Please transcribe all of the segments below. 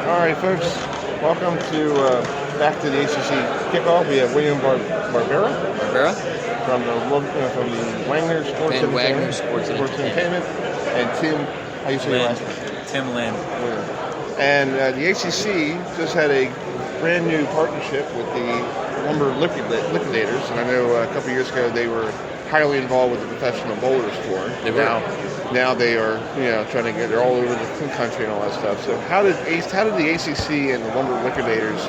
All right, folks. Welcome to back to the ACC Kickoff. We have William Barbera from the Wagner Sports Entertainment, and Tim. How you say your last name? Tim Lynn. And the ACC just had a brand new partnership with the Lumber Liquidators, and I know a couple years ago they were highly involved with the professional bowlers tour. Now they are, trying to get. They're all over the country and all that stuff. So how did the ACC and the Lumber Liquidators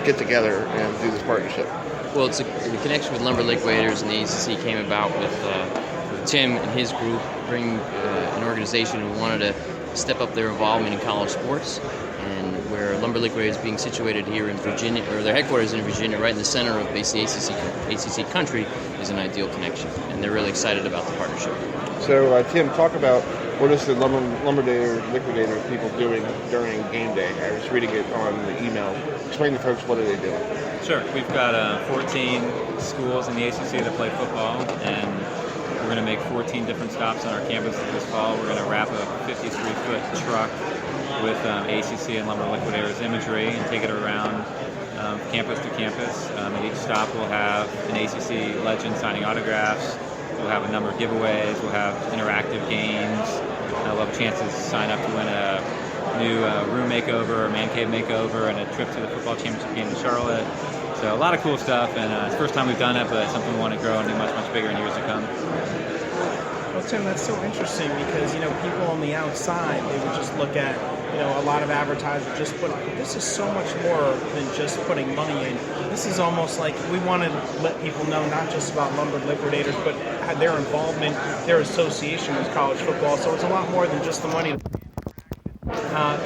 get together and do this partnership? Well, the connection with Lumber Liquidators and the ACC came about with Tim and his group bringing an organization who wanted to step up their involvement in college sports, and where Lumber Liquidators being situated here in Virginia, or their headquarters in Virginia, right in the center of basically ACC country, is an ideal connection, and they're really excited about the partnership. So, Tim, talk about what is the Lumber Liquidator people doing during game day? I was reading it on the email. Explain to folks, what are they doing? Sure. We've got 14 schools in the ACC that play football, and we're going to make 14 different stops on our campus this fall. We're going to wrap a 53-foot truck with ACC and Lumber Liquidators imagery and take it around campus to campus. At each stop we'll have an ACC legend signing autographs. We'll have a number of giveaways. We'll have interactive games. We'll have chances to sign up to win a new room makeover, a man cave makeover, and a trip to the football championship game in Charlotte. So a lot of cool stuff, and it's the first time we've done it, but it's something we want to grow and do much, much bigger in years to come. Well, Tim, that's so interesting because, people on the outside, they would just look at, a lot of advertisers just put, this is so much more than just putting money in. This is almost like we want to let people know not just about Lumber Liquidators, but their involvement, their association with college football. So it's a lot more than just the money.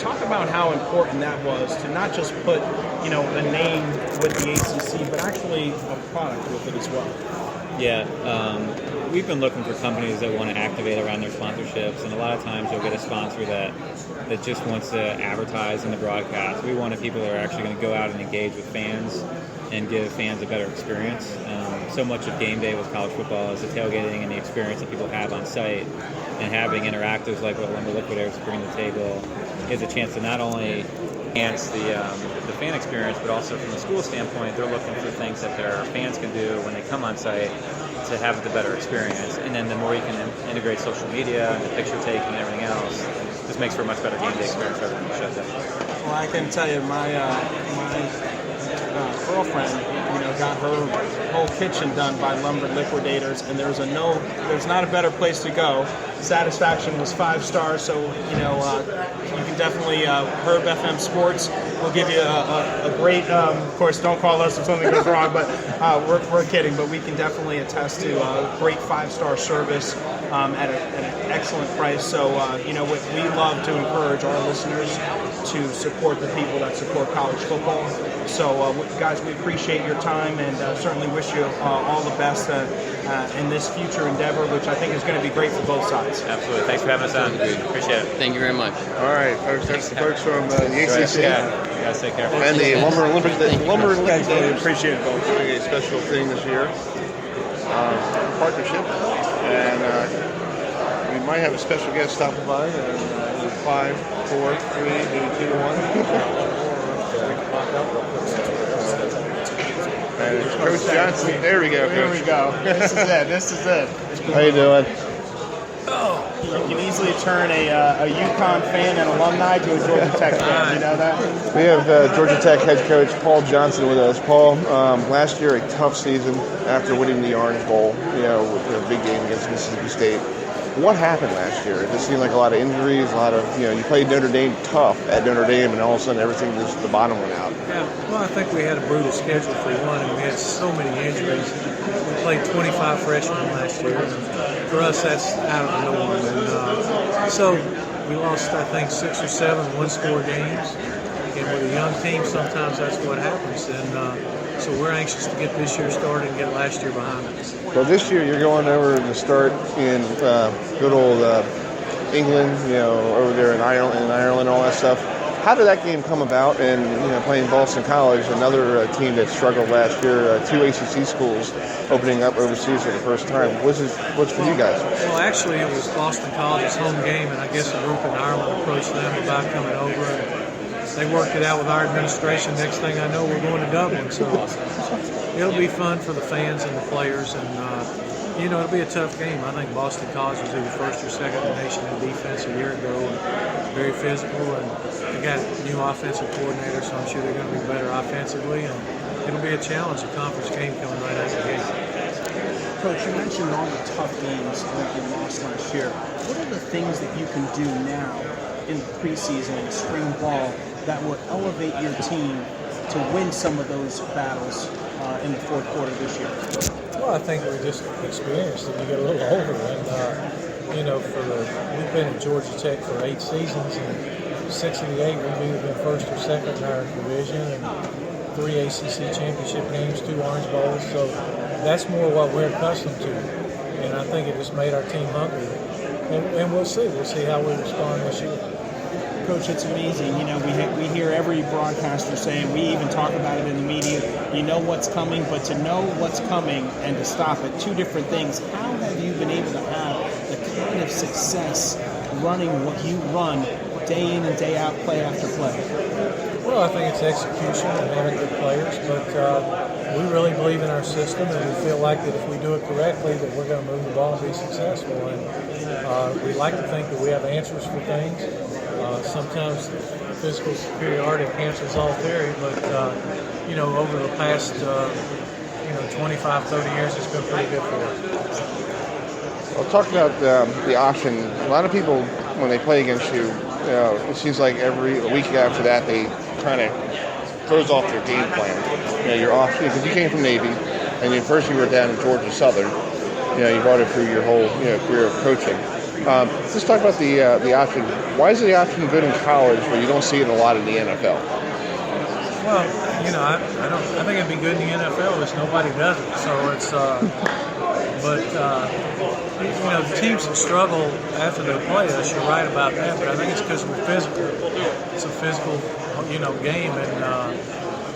Talk about how important that was to not just put, a name with the ACC, but actually a product with it as well. Yeah, we've been looking for companies that want to activate around their sponsorships, and a lot of times you'll get a sponsor that just wants to advertise in the broadcast. We wanted people that are actually going to go out and engage with fans and give fans a better experience. So much of game day with college football is the tailgating and the experience that people have on site, and having interactives like what Lumber Liquidators bring to the table is a chance to not only enhance the fan experience, but also from the school standpoint, they're looking for things that their fans can do when they come on site to have the better experience. And then the more you can integrate social media and the picture taking and everything else, just makes for a much better game day experience for everyone who shows up. Well, I can tell you, my girlfriend, got her whole kitchen done by Lumber Liquidators, and there's not a better place to go. Satisfaction was 5 stars, so you can definitely Herb FM Sports will give you a great. Of course, don't call us if something goes wrong, but we're kidding. But we can definitely attest to a great 5-star service at an excellent price. So we love to encourage our listeners to support the people that support college football. So guys, we appreciate your time and certainly wish you all the best in this future endeavor, which I think is going to be great for both sides. Absolutely. Thanks for having us on. Appreciate it. Thank you very much. All right, folks. That's the folks from the ACC. You guys take care. And the Lumber Liquidators. Appreciate it, folks. Doing a special thing this year, partnership, and we might have a special guest stopping by. 5, 4, 3, maybe 2, 1. And it's Coach Johnson. There we go, Coach. There we go. This is it. How you doing? You can easily turn a UConn fan and alumni to a Georgia Tech fan. You know that? We have Georgia Tech head coach Paul Johnson with us. Paul, last year a tough season after winning the Orange Bowl, with a big game against Mississippi State. What happened last year? It just seemed like a lot of injuries, a lot of, you played Notre Dame tough at Notre Dame, and all of a sudden everything just the bottom went out. Yeah, well, I think we had a brutal schedule for one, and we had so many injuries. We played 25 freshmen last year, and for us that's out of the norm. And so we lost, I think, 6 or 7 one-score games. And with a young team, sometimes that's what happens. And so we're anxious to get this year started and get last year behind us. Well, this year you're going over to start in good old England, over there in Ireland, all that stuff. How did that game come about? And playing Boston College, another team that struggled last year, 2 ACC schools opening up overseas for the first time. What's for you guys? Well, actually, it was Boston College's home game, and I guess a group in Ireland approached them about coming over. And they worked it out with our administration. Next thing I know, we're going to Dublin. So it'll be fun for the fans and the players, and it'll be a tough game. I think Boston College was either first or second in the nation in defense a year ago, and very physical, and they got a new offensive coordinator, so I'm sure they're going to be better offensively, and it'll be a challenge, a conference game coming right out the gate. Coach, you mentioned all the tough games that you lost last year. What are the things that you can do now in the preseason and spring ball that will elevate your team to win some of those battles in the fourth quarter this year? Well, I think we're just experienced and you get a little older. And, we've been at Georgia Tech for 8 seasons, and 6 of the 8 we've either been first or second in our division, and 3 ACC championship games, 2 Orange Bowls. So that's more what we're accustomed to. And I think it just made our team hungry. And we'll see. We'll see how we respond this year. Coach, it's amazing. We hear every broadcaster saying, we even talk about it in the media, you know what's coming, but to know what's coming and to stop it, 2 different things. How have you been able to have the kind of success running what you run day in and day out, play after play? Well, I think it's execution and having good players, but we really believe in our system, and we feel like that if we do it correctly, that we're going to move the ball and be successful. And we like to think that we have answers for things. Sometimes physical superiority cancels all theory, but over the past 25, 30 years, it's been pretty good for us. Well, talk about the option. A lot of people, when they play against you, it seems like every week after that they kind of throws off their game plan. You're off because you came from Navy, and first you were down in Georgia Southern. You brought it through your whole career of coaching. Let's talk about the option. Why is the option good in college, but you don't see it a lot in the NFL? Well, I think it'd be good in the NFL, which nobody does it. So it's, the teams that struggle after they play us, you're right about that. But I think it's because we're physical. It's a physical, game, and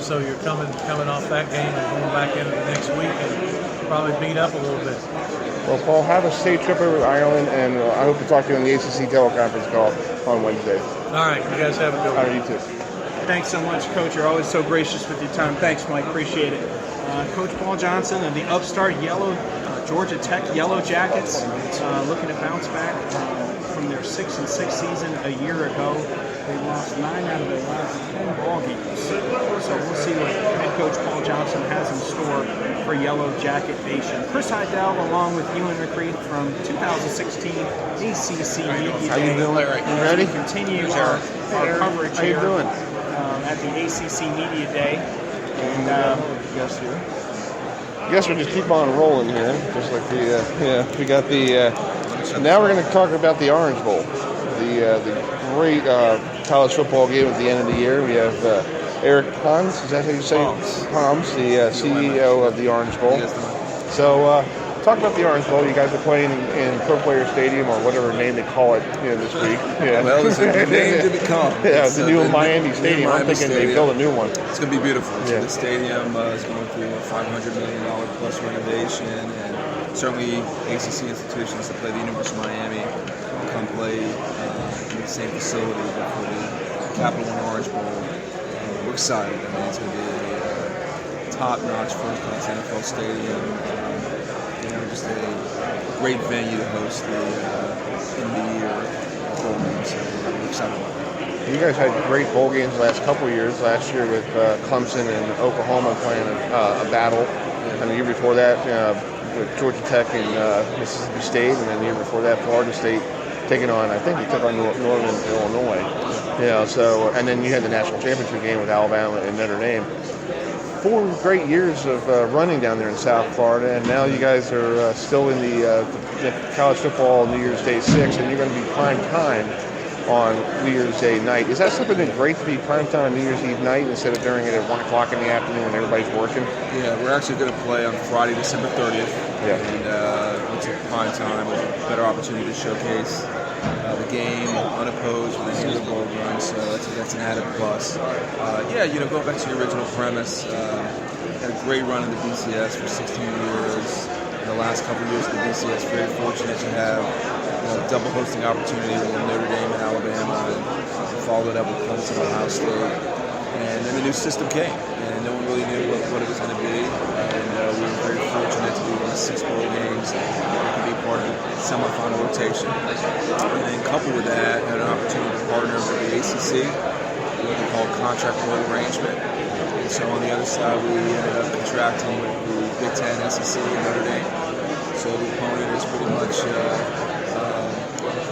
so you're coming off that game and going back into the next week and probably beat up a little bit. Well, Paul, have a safe trip over to Ireland, and I hope to talk to you on the ACC teleconference call on Wednesday. All right, you guys have a good one. All right, you too. Thanks so much, Coach. You're always so gracious with your time. Thanks, Mike. Appreciate it. Coach Paul Johnson of the upstart Georgia Tech Yellow Jackets, looking to bounce back from their 6-6 season a year ago. They lost 9 out of their last 10 ball games. So we'll see what head coach Paul Johnson has in store for Yellow Jacket Nation. Chris Heidel, along with Ewan McCreed from 2016 ACC Media Day. How you doing? You ready? We continue our coverage here at the ACC Media Day. And Yes, here. Guess we'll just keep on rolling here, just like we got the. Now we're going to talk about the Orange Bowl, the great college football game at the end of the year. We have Eric Pons, is that how you say it? Palms, the CEO of the Orange Bowl. So talk about the Orange Bowl. You guys are playing in Pro Player Stadium, or whatever name they call it this week. Yeah. Well, it's a new name to become. Yeah, it's the new Miami Stadium. I'm thinking they built a new one. It's going to be beautiful. Yeah. The stadium is going through a $500 million plus renovation, and certainly ACC institutions that play the University of Miami come play in the same facility for the Capital One Orange Bowl. We're excited. I mean, it's going to be a top-notch, first-class NFL stadium. Just a great venue to host the end-of-the-year bowl games. So we're excited about that. You guys had great bowl games the last couple of years. Last year with Clemson and Oklahoma playing a battle, and the year before that with Georgia Tech and Mississippi State, and then the year before that Florida State taking on, I think they took on Northern Illinois. So and then you had the national championship game with Alabama and Notre Dame. 4 great years of running down there in South Florida, and now you guys are still in the college football New Year's Day 6, and you're going to be prime time on New Year's Day night. Is that something that's great to be prime time on New Year's Eve night instead of during it at 1 o'clock in the afternoon when everybody's working? Yeah, we're actually going to play on Friday, December 30th. Yeah. And it's a prime time with a better opportunity to showcase the game unopposed with a Super Bowl run, so that's an added plus. Going back to your original premise, had a great run in the BCS for 16 years. In the last couple of years of the BCS, very fortunate to have double hosting opportunity with Notre Dame and Alabama. And followed it up with Clemson, Ohio State, and then the new system came, and no one really knew what it was going to be. And we were very fortunate to be one of 6 bowl games and to be part of the semifinal rotation. And then coupled with that, had an opportunity to partner with the ACC, what we call contract bowl arrangement. And so on the other side, we ended up contracting with the Big Ten, SEC, and Notre Dame. So the opponent is pretty much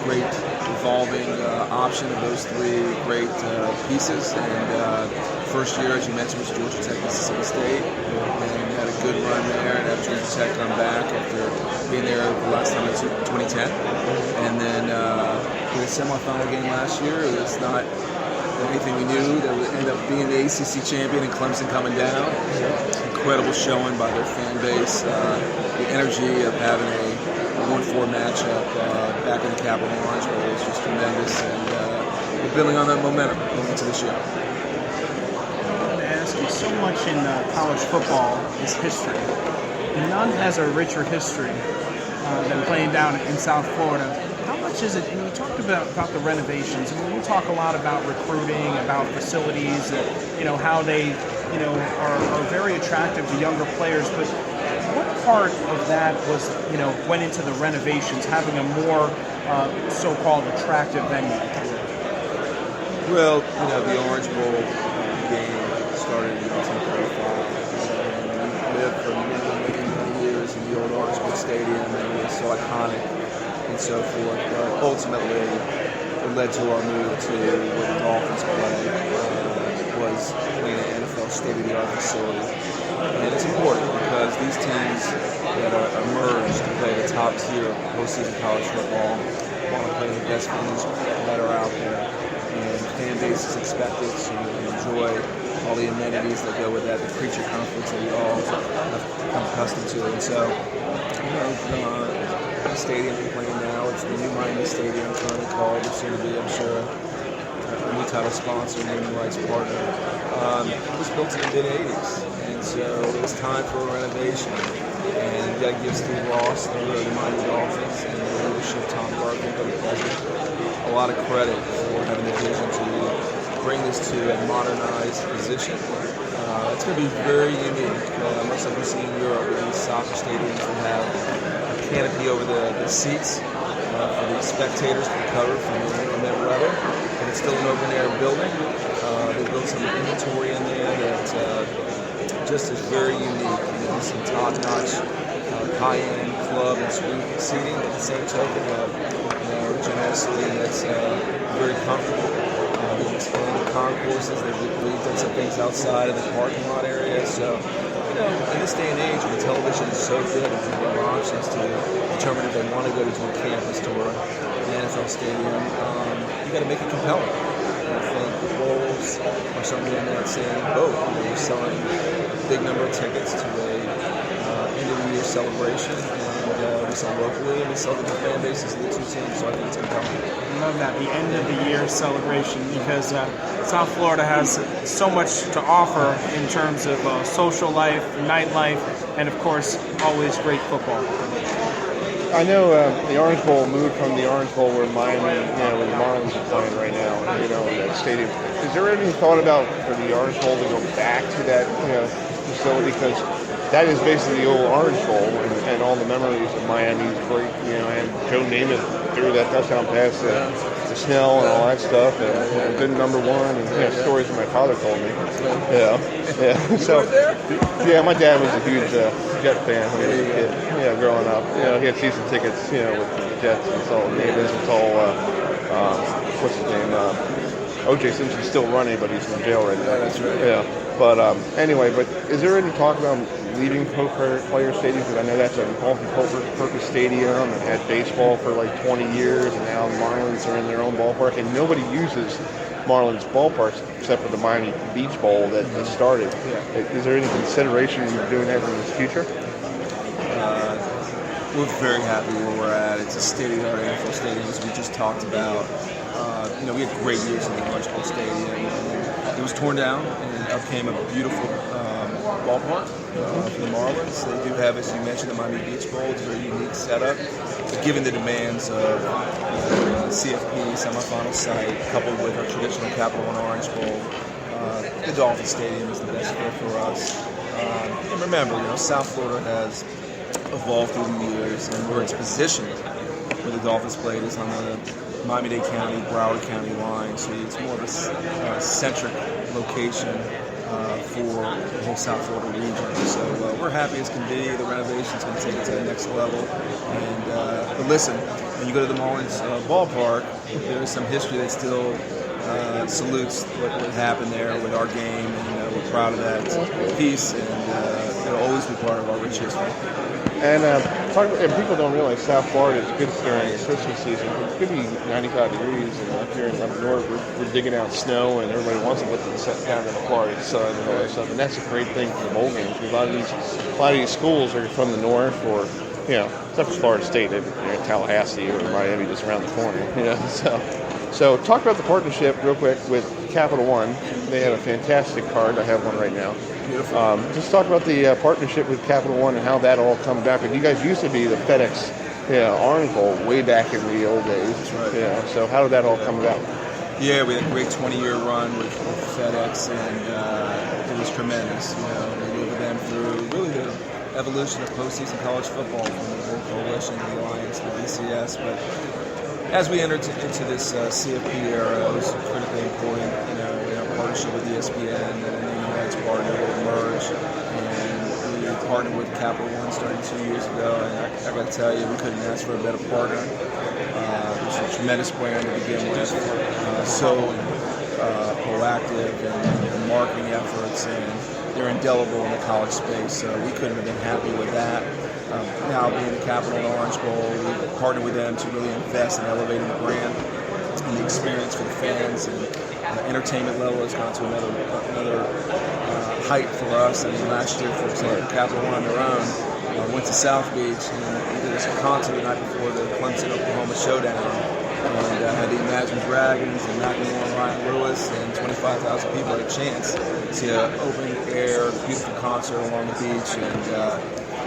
great evolving option of those 3 great pieces. And first year, as you mentioned, was Georgia Tech, Mississippi State, and had a good run there. And have Georgia Tech come back after being there the last time in 2010. And then in the semifinal game last year, it's not anything we knew that would end up being the ACC champion and Clemson coming down. Incredible showing by their fan base. The energy of having a 1-4 matchup back in the Capital Orange Bowl is just tremendous, and we're building on that momentum going into this year. I wanted to ask you, so much in college football is history. None has a richer history than playing down in South Florida. How much is it, and you talked about the renovations, I mean, we talk a lot about recruiting, about facilities, how they, are very attractive to younger players, but what part of that was, went into the renovations, having a more so-called attractive venue? Well, the Orange Bowl game started in 1935. We lived for many years in the old Orange Bowl Stadium, and it was so iconic and so forth. But ultimately, it led to our move to where the Dolphins play. Was playing an NFL state-of-the-art facility. And it's important because these teams that are emerged to play the top tier of postseason college football want to play the best games that are out there. And fan base is expected to enjoy all the amenities that go with that, the creature comforts that we all have become accustomed to. And so, the stadium we're playing now, it's the new Miami Stadium, currently called, it's going to be, I'm sure, a new title sponsor, naming rights partner. It was built in the mid-'80s, and so it was time for a renovation. And that gives Steve Ross, the Miami Dolphins, and the leadership, Tom Garfield, the president, a lot of credit for having the vision to bring this to a modernized position. It's going to be very unique, much like we see in Europe, with these soccer stadiums that have a canopy over the seats for the spectators to recover from the inclement weather. And it's still an open-air building. They built some inventory in there that just is very unique. Some top-notch, high-end club and suite seating. At the same token, generously that's very comfortable. They've expanded concourses. They've done some things outside of the parking lot area. So, in this day and age, when television is so good and people have options to determine if they want to go to a campus tour, an NFL stadium, you got to make it compelling. And I think the bowls are something in that same boat. We're selling a big number of tickets to a end of the year celebration, and we sell locally and we sell to the fan bases of the 2 teams. So I think it's compelling. I love that, the end of the year celebration, because South Florida has so much to offer in terms of social life, nightlife, and of course, always great football. I know the Orange Bowl moved from the Orange Bowl where Miami, where the Marlins are playing right now, in that stadium. Is there any thought about for the Orange Bowl to go back to that, facility? Because that is basically the old Orange Bowl, and all the memories of Miami's great, and Joe Namath threw that touchdown pass to Snell and all that stuff, and good number 1, and stories that my father told me. Yeah. So, yeah, my dad was a huge Jet fan when he was a kid. Yeah, growing up. He had season tickets, with the Jets and so Davis and what's his name? O.J. Simpson's still running, but he's in jail right now. That's right. Yeah. But anyway, is there any talk about leaving Player Stadium? Because I know that's a multi-purpose stadium and had baseball for like 20 years, and now the Marlins are in their own ballpark, and nobody uses Marlins ballparks except for the Miami Beach Bowl that started. Yeah. Is there any consideration of doing that in the future? We're very happy where we're at. It's a state-of-the-art NFL stadium, as we just talked about. We had great years in the Orange Bowl Stadium. It was torn down, and up came a beautiful ballpark for the Marlins. They do have, as you mentioned, the Miami Beach Bowl. It's a very unique setup, given the demands of CFP semifinal site, coupled with our traditional Capital One Orange Bowl, the Dolphin Stadium is the best fit for us. And remember, South Florida has evolved through the years, and where it's positioned, where the Dolphins played, is on the Miami-Dade County, Broward County line, so it's more of a centric location for the whole South Florida region. So we're happy as can be. The renovation's going to take it to the next level. And but listen, when you go to the Mullins ballpark, there is some history that still salutes what happened there with our game, and we're proud of that piece, and it'll always be part of our rich history. And people don't realize South Florida is good during Christmas season. It could be 95 degrees, and up here up north, we're digging out snow, and everybody wants to put the set down in the Florida sun and all that stuff. And that's a great thing for the bowl games. A lot of these schools are from the north, or except for Florida State, they're in Tallahassee or Miami, just around the corner. So talk about the partnership real quick with Capital One. They have a fantastic card. I have one right now. Beautiful. Just talk about the partnership with Capital One and how that all come about. Because you guys used to be the FedEx Orange Bowl way back in the old days. That's right. So how did that all come about? Yeah, we had a great 20-year run with FedEx, and it was tremendous. We lived with them through really the evolution of postseason college football, from the whole coalition, the alliance, the BCS, but as we entered into this CFP era, it was critically important, in our partnership with ESPN, that a naming rights partner would emerge, and we partnered with Capital One starting 2 years ago, and I got to tell you, we couldn't ask for a better partner. It's a tremendous brand to begin with, so proactive in marketing efforts, and they're indelible in the college space, so we couldn't have been happy with that. Now being the Capital and Orange Bowl, we partnered with them to really invest in elevating the brand and the experience for the fans, and entertainment level has gone to another height for us. I mean, last year, for example, Capital One on their own went to South Beach and we did a concert the night before the Clemson-Oklahoma showdown, and had the Imagine Dragons and Macklemore and Ryan Lewis, and 25,000 people had a chance to see an open-air, beautiful concert along the beach, and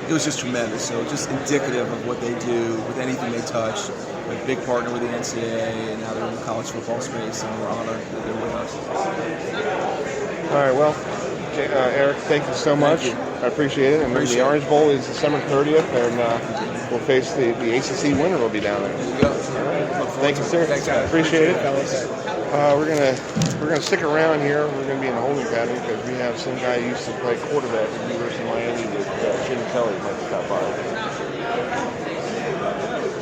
it was just tremendous. So just indicative of what they do with anything they touch. We're a big partner with the NCAA, and now they're in the college football space, and we're honored that they're with us. All right, well, Eric, thank you so much. I appreciate it. And the Orange Bowl is December 30th, and we'll face the ACC winner will be down there. There you go. Thank you, sir. Thanks, guys. Appreciate it. We're gonna stick around here. We're gonna be in the holding pattern because we have some guy who used to play quarterback at the University of Miami with Jim Kelly might stop by.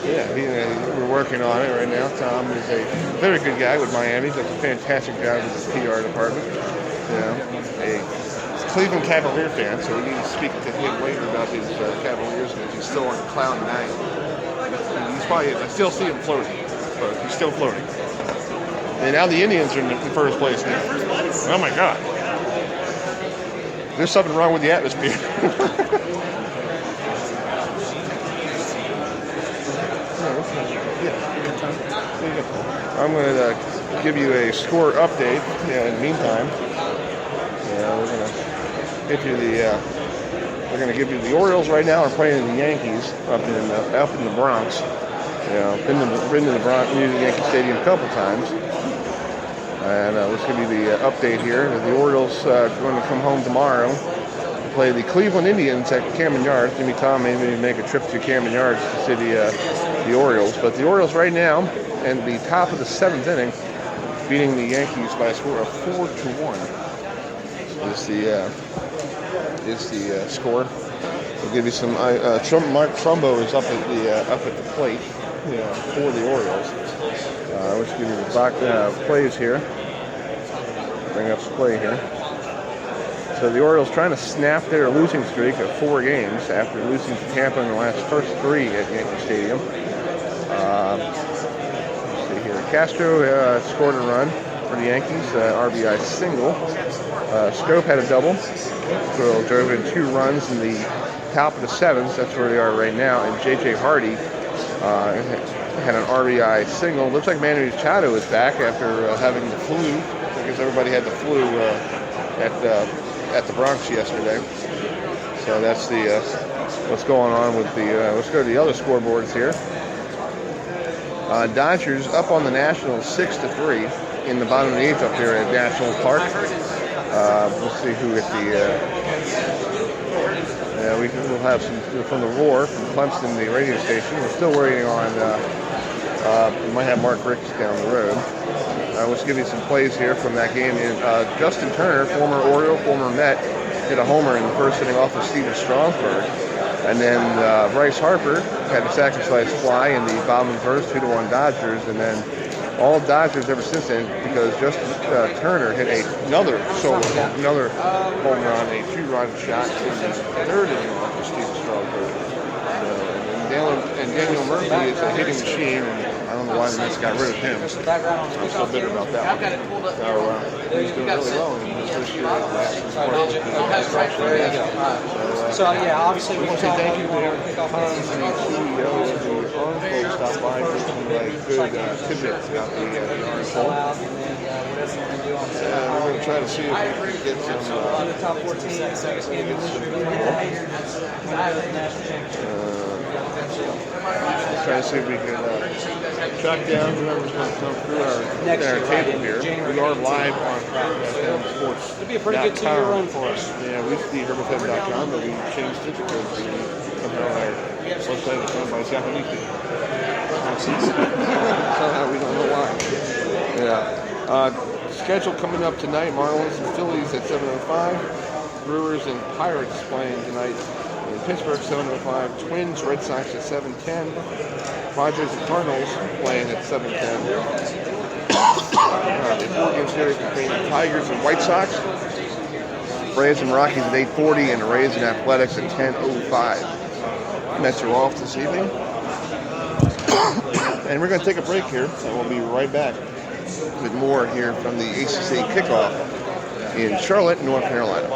Yeah, we're working on it right now. Tom is a very good guy with Miami. Does a fantastic job with his PR department. A Cleveland Cavalier fan, so we need to speak to him later about his Cavaliers because he's still on cloud nine. He's probably, I still see him floating, but he's still floating. And now the Indians are in the first place now. Oh my God. There's something wrong with the atmosphere. I'm going to give you a score update. In the meantime, we're going to give you the Orioles right now are playing the Yankees up in the Bronx. Been to the Bronx, New Yankee Stadium a couple times. And let's give you the update here. The Orioles going to come home tomorrow to play the Cleveland Indians at Camden Yards. Jimmy Tom may maybe make a trip to Camden Yards to see the Orioles. But the Orioles right now, in the top of the 7th inning, beating the Yankees by a score of 4-1. Is the score. We'll give you some. Mark Trumbo is up at the plate, for the Orioles. Let's give you the plays here. Bring up the play here. So the Orioles trying to snap their losing streak of 4 games after losing to Tampa in the first 3 at Yankee Stadium. Let's see here. Castro scored a run for the Yankees, RBI single. Scope had a double. So drove in 2 runs in the top of the 7th. That's where they are right now. And J.J. Hardy had an RBI single. Looks like Manny Machado is back after having the flu, because everybody had the flu at the Bronx yesterday. So that's what's going on with the. Let's go to the other scoreboards here. Dodgers up on the Nationals 6-3 in the bottom of the eighth up there at National Park. We'll see who at the. We'll have some from the Roar from Clemson, the radio station. We're still waiting on. We might have Mark Ricks down the road. Let's give you some plays here from that game. Justin Turner, former Oriole, former Met, hit a homer in the first inning off of Steven Strasburg. And then Bryce Harper had a sacrifice fly in the bottom of the first, 2-1 Dodgers. And then all Dodgers ever since then, because Justin Turner hit another home run, a 2-run shot in the third inning off of Steven Strasburg. And Daniel Murphy is a hitting machine, and I don't know why the Mets got rid of him. I'm still bitter about that one. So he's doing really well in his first year. So yeah, obviously we want to say thank you to Hans, the CEO of the Orange Bowl, stopped by for some good tidbits about the Orange Bowl. We're going to try to see if we can get some. the top 14 Try to see if we can track down whoever's going to come through our table here. We are live on Sports. It'll be a pretty good 2-year run for us. Yeah, we used to be herbifem.com, but we changed it because somehow our website was run by Japanese people. Somehow we don't know why. Yeah. Schedule coming up tonight: Marlins and Phillies at 7:05. Brewers and Pirates playing tonight. In Pittsburgh, 7:05. Twins, Red Sox at 7:10. Padres and Cardinals playing at 7:10. The 4-game series between the Tigers and White Sox. Braves and Rockies at 8:40, and the Rays and Athletics at 10:05. Mets are off this evening. And we're going to take a break here, and we'll be right back with more here from the ACC Kickoff in Charlotte, North Carolina.